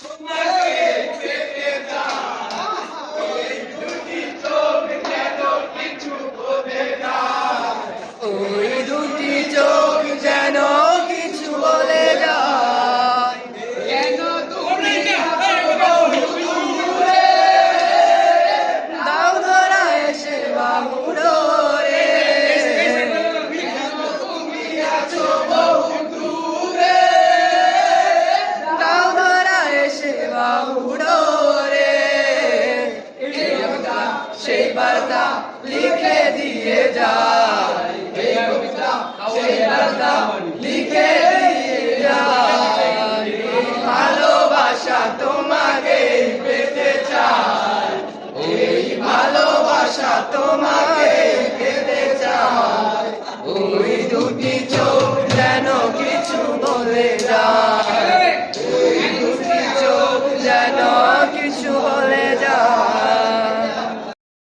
তোমাকে পেতে চাই, ওই দুটি চোখ যেন কিছু বলে যায়, ওই দুটি চোখ যেন কিছু বলে যায়। কেন তুমি আছো বহু দূরে, দাও ধরা এসে বাহু ডোরে, কেন তুমি আছো বহু দূরে, দাও ধরা এসে বাহু ডোরে। এই কবিতা সেই বার্তা লিখে দিয়ে যায়, এই কবিতা সেই বার্তা লিখে দিয়ে যায়। ভালোবাসা তোমাকে পেতে চাই, ওই ভালোবাসা তোমাকে পেতে চাই। ওই দুটি